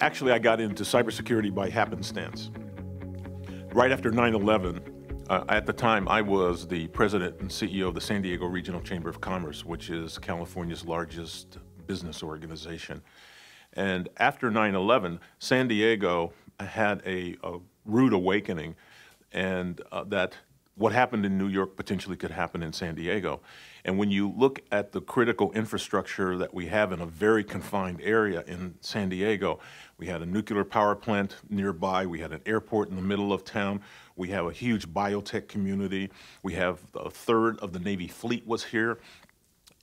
Actually, I got into cybersecurity by happenstance. Right after 9/11, at the time, I was the president and CEO of the San Diego Regional Chamber of Commerce, which is California's largest business organization. And after 9/11, San Diego had a rude awakening, and that what happened in New York potentially could happen in San Diego. And when you look at the critical infrastructure that we have in a very confined area in San Diego, we had a nuclear power plant nearby, we had an airport in the middle of town, we have a huge biotech community, we have a third of the Navy fleet was here,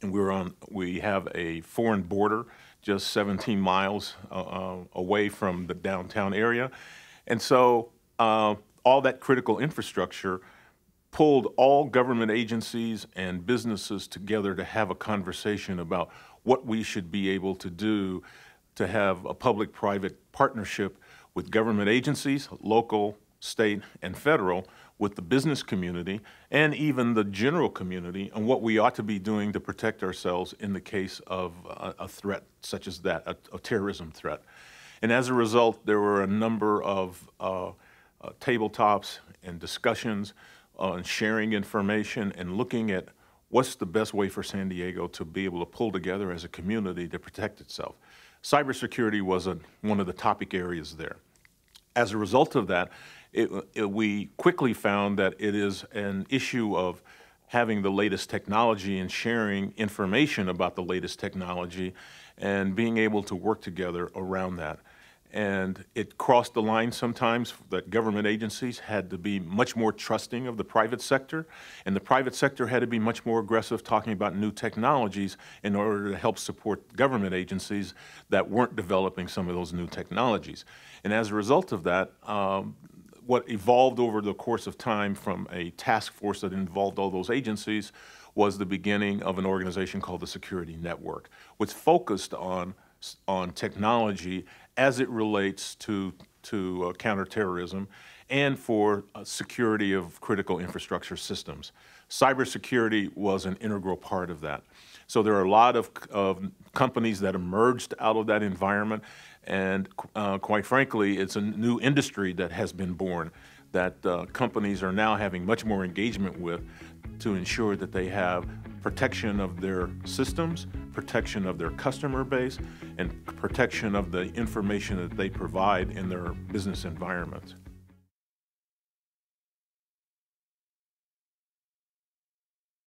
and we have a foreign border just 17 miles away from the downtown area. And so all that critical infrastructure pulled all government agencies and businesses together to have a conversation about what we should be able to do to have a public-private partnership with government agencies, local, state, and federal, with the business community, and even the general community, and what we ought to be doing to protect ourselves in the case of a threat such as that, a terrorism threat. And as a result, there were a number of tabletops and discussions on sharing information and looking at what's the best way for San Diego to be able to pull together as a community to protect itself. Cybersecurity was one of the topic areas there. As a result of that, we quickly found that it is an issue of having the latest technology and sharing information about the latest technology and being able to work together around that. And it crossed the line sometimes that government agencies had to be much more trusting of the private sector, and the private sector had to be much more aggressive talking about new technologies in order to help support government agencies that weren't developing some of those new technologies. And as a result of that, what evolved over the course of time from a task force that involved all those agencies was the beginning of an organization called the Security Network, which focused on technology as it relates to counterterrorism and for security of critical infrastructure systems. Cybersecurity was an integral part of that. So there are a lot of companies that emerged out of that environment, and quite frankly, it's a new industry that has been born that companies are now having much more engagement with to ensure that they have protection of their systems, protection of their customer base, and protection of the information that they provide in their business environment.